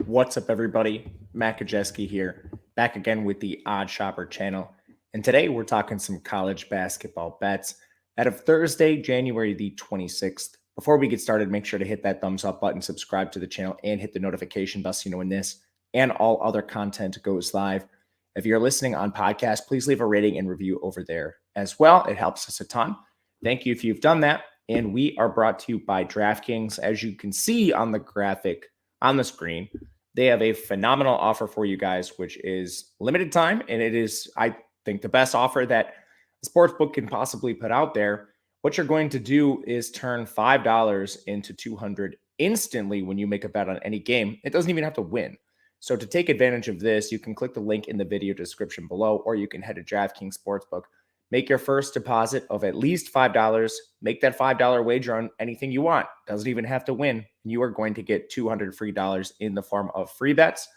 What's up, everybody? Matt Kajeski here, back again with the Odd Shopper channel. And today we're talking some college basketball bets out of Thursday, January the 26th. Before we get started, make sure to hit that thumbs up button, subscribe to the channel, and hit the notification bell so you know when this and all other content goes live. If you're listening on podcast, please leave a rating and review over there as well. It helps us a ton. Thank you if you've done that. And we are brought to you by DraftKings. As you can see on the graphic on the screen, they have a phenomenal offer for you guys, which is limited time. And it is, I think, the best offer that the sportsbook can possibly put out there. What you're going to do is turn $5 into $200 instantly when you make a bet on any game. It doesn't even have to win. So to take advantage of this, you can click the link in the video description below, or you can head to DraftKings Sportsbook. Make your first deposit of at least $5. Make that $5 wager on anything you want. Doesn't even have to win. You are going to get $200 free in the form of free bets.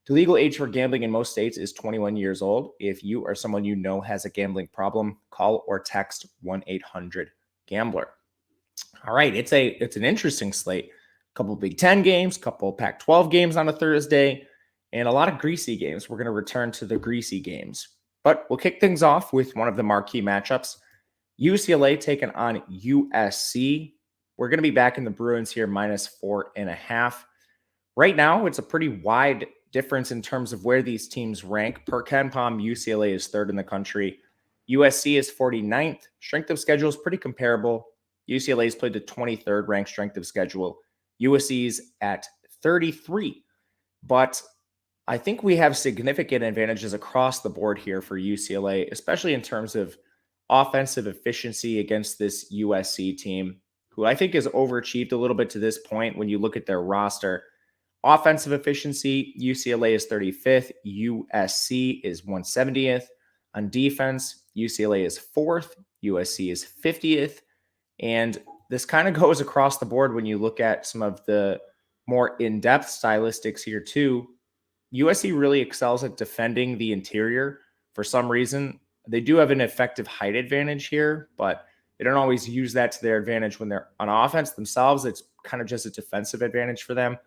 The legal age for gambling in most states is 21 years old. If you or someone you know has a gambling problem, call or text 1-800-GAMBLER. All right, it's an interesting slate. A couple of Big Ten games, a couple of Pac-12 games on a Thursday, and a lot of greasy games. We're going to return to the greasy games. But we'll kick things off with one of the marquee matchups. UCLA taking on USC. We're going to be back in the Bruins here, -4.5. Right now, it's a pretty wide difference in terms of where these teams rank. Per KenPom, UCLA is third in the country. USC is 49th. Strength of schedule is pretty comparable. UCLA's played the 23rd ranked strength of schedule. USC's at 33. But I think we have significant advantages across the board here for UCLA, especially in terms of offensive efficiency against this USC team, who I think has overachieved a little bit to this point when you look at their roster. Offensive efficiency, UCLA is 35th, USC is 170th. On defense, UCLA is 4th, USC is 50th. And this kind of goes across the board when you look at some of the more in-depth stylistics here too. USC really excels at defending the interior for some reason. They do have an effective height advantage here, but they don't always use that to their advantage when they're on offense themselves. It's kind of just a defensive advantage for them.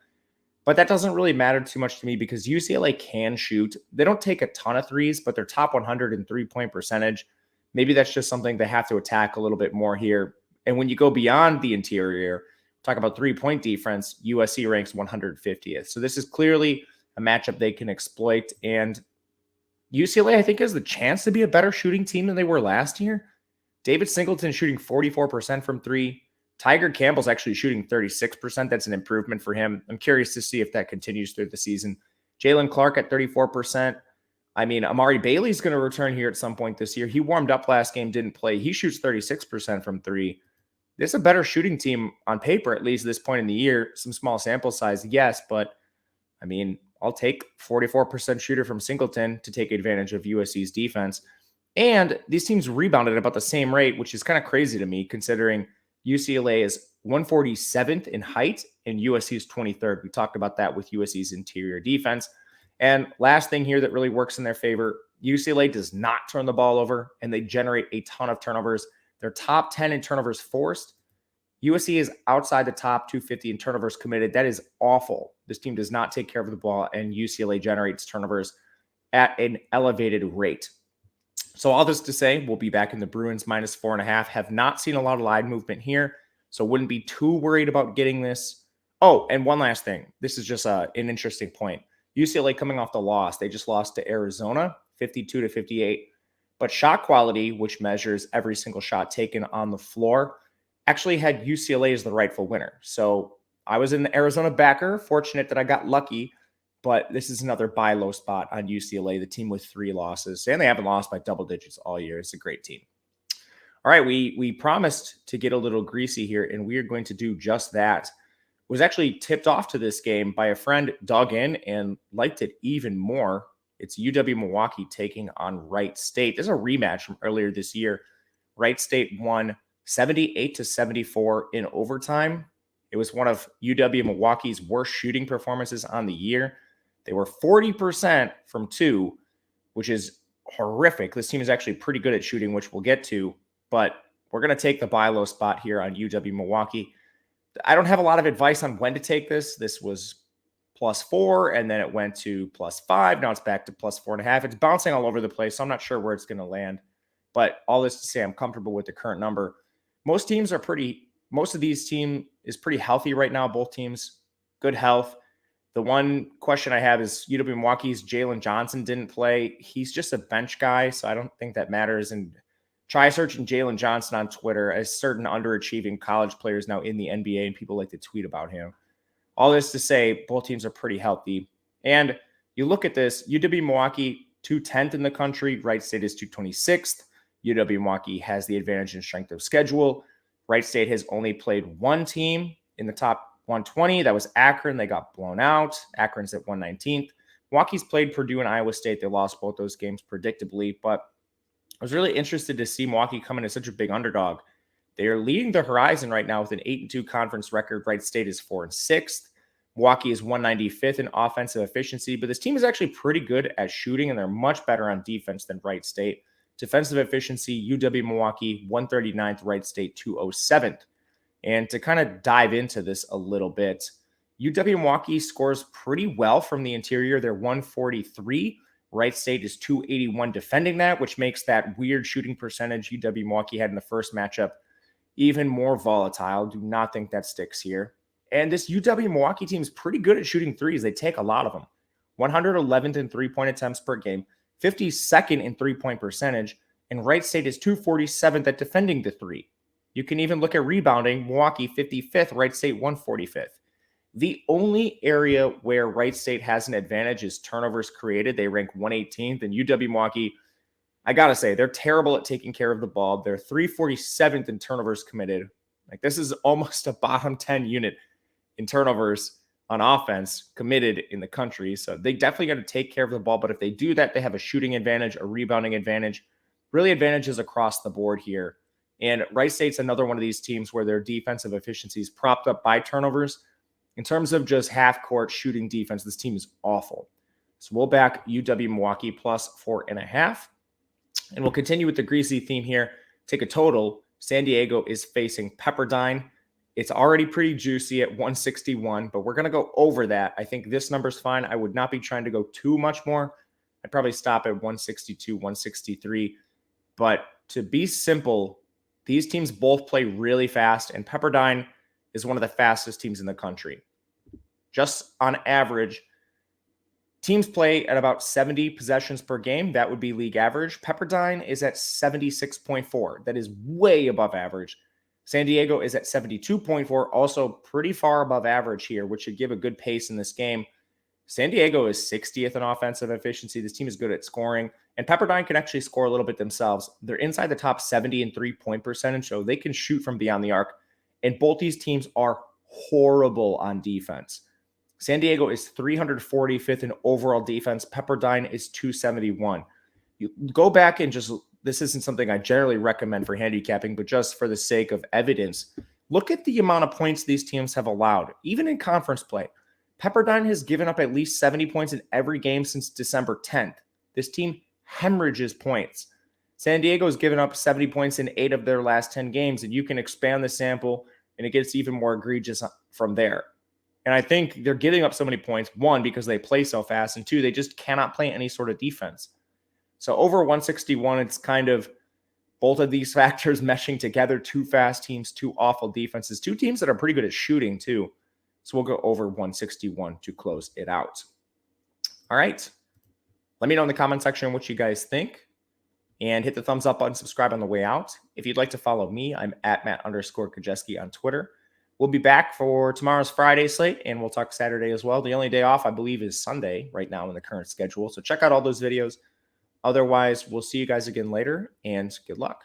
But that doesn't really matter too much to me because UCLA can shoot. They don't take a ton of threes, but they're top 100 in three-point percentage. Maybe that's just something they have to attack a little bit more here. And when you go beyond the interior, talk about three-point defense, USC ranks 150th. So this is clearly a matchup they can exploit. And UCLA, I think, has the chance to be a better shooting team than they were last year. David Singleton shooting 44% from three. Tiger Campbell's actually shooting 36%. That's an improvement for him. I'm curious to see if that continues through the season. Jalen Clark at 34%. I mean, Amari Bailey's going to return here at some point this year. He warmed up last game, didn't play. He shoots 36% from three. This is a better shooting team on paper, at least this point in the year. Some small sample size, yes, but I mean, I'll take 44% shooter from Singleton to take advantage of USC's defense. And these teams rebounded at about the same rate, which is kind of crazy to me considering UCLA is 147th in height and USC is 23rd. We talked about that with USC's interior defense. And last thing here that really works in their favor, UCLA does not turn the ball over and they generate a ton of turnovers. They're top 10 in turnovers forced. USC is outside the top 250 in turnovers committed. That is awful. This team does not take care of the ball, and UCLA generates turnovers at an elevated rate. So all this to say, we'll be back in the Bruins -4.5. Have not seen a lot of line movement here, so wouldn't be too worried about getting this. Oh, and one last thing. This is just an interesting point. UCLA coming off the loss. They just lost to Arizona, 52-58. But shot quality, which measures every single shot taken on the floor, actually had UCLA as the rightful winner. So I was in the Arizona backer, fortunate that I got lucky, but this is another buy low spot on UCLA, the team with 3 losses, and they haven't lost by double digits all year. It's a great team. All right, we promised to get a little greasy here, and we are going to do just that. Was actually tipped off to this game by a friend, dug in, and liked it even more. It's UW-Milwaukee taking on Wright State. There's a rematch from earlier this year. Wright State won 78-74 in overtime. It was one of UW-Milwaukee's worst shooting performances on the year. They were 40% from 2, which is horrific. This team is actually pretty good at shooting, which we'll get to, but we're going to take the buy low spot here on UW-Milwaukee. I don't have a lot of advice on when to take this. This was +4, and then it went to +5. Now it's back to +4.5. It's bouncing all over the place, so I'm not sure where it's going to land. But all this to say, I'm comfortable with the current number. Most of these teams is pretty healthy right now. Both teams, good health. The one question I have is UW-Milwaukee's Jalen Johnson didn't play. He's just a bench guy, so I don't think that matters. And try searching Jalen Johnson on Twitter, as certain underachieving college players now in the NBA, and people like to tweet about him. All this to say, both teams are pretty healthy. And you look at this, UW-Milwaukee, 210th in the country. Wright State is 226th. UW-Milwaukee has the advantage in strength of schedule. Wright State has only played one team in the top 120. That was Akron. They got blown out. Akron's at 119th. Milwaukee's played Purdue and Iowa State. They lost both those games predictably, but I was really interested to see Milwaukee come in as such a big underdog. They are leading the horizon right now with an 8-2 conference record. Wright State is 4-6. Milwaukee is 195th in offensive efficiency, but this team is actually pretty good at shooting, and they're much better on defense than Wright State. Defensive efficiency, UW-Milwaukee, 139th, Wright State, 207th. And to kind of dive into this a little bit, UW-Milwaukee scores pretty well from the interior. They're 143. Wright State is 281 defending that, which makes that weird shooting percentage UW-Milwaukee had in the first matchup even more volatile. Do not think that sticks here. And this UW-Milwaukee team is pretty good at shooting threes. They take a lot of them. 111th in three-point attempts per game, 52nd in three-point percentage, and Wright State is 247th at defending the three. You can even look at rebounding. Milwaukee 55th, Wright State 145th. The only area where Wright State has an advantage is turnovers created. They rank 118th, and UW-Milwaukee, I got to say, they're terrible at taking care of the ball. They're 347th in turnovers committed. Like, this is almost a bottom 10 unit in turnovers on offense committed in the country. So they definitely got to take care of the ball. But if they do that, they have a shooting advantage, a rebounding advantage, really advantages across the board here. And Wright State's another one of these teams where their defensive efficiency is propped up by turnovers. In terms of just half-court shooting defense, this team is awful. So we'll back UW-Milwaukee plus 4.5. And we'll continue with the greasy theme here. Take a total. San Diego is facing Pepperdine. It's already pretty juicy at 161, but we're going to go over that. I think this number's fine. I would not be trying to go too much more. I'd probably stop at 162, 163. But to be simple, these teams both play really fast, and Pepperdine is one of the fastest teams in the country. Just on average, teams play at about 70 possessions per game. That would be league average. Pepperdine is at 76.4. That is way above average. San Diego is at 72.4, also pretty far above average here, which should give a good pace in this game. San Diego is 60th in offensive efficiency. This team is good at scoring, and Pepperdine can actually score a little bit themselves. They're inside the top 70 in three-point percentage, so they can shoot from beyond the arc, and both these teams are horrible on defense. San Diego is 345th in overall defense. Pepperdine is 271. You go back and just, this isn't something I generally recommend for handicapping, but just for the sake of evidence, look at the amount of points these teams have allowed, even in conference play. Pepperdine has given up at least 70 points in every game since December 10th. This team hemorrhages points. San Diego's given up 70 points in 8 of their last 10 games, and you can expand the sample, and it gets even more egregious from there. And I think they're giving up so many points, one, because they play so fast, and two, they just cannot play any sort of defense. So over 161, it's kind of both of these factors meshing together. Two fast teams, two awful defenses, two teams that are pretty good at shooting too. So we'll go over 161 to close it out. All right. Let me know in the comment section what you guys think. And hit the thumbs up button, subscribe on the way out. If you'd like to follow me, I'm at Matt_Kajeski on Twitter. We'll be back for tomorrow's Friday slate, and we'll talk Saturday as well. The only day off, I believe, is Sunday right now in the current schedule. So check out all those videos. Otherwise, we'll see you guys again later, and good luck.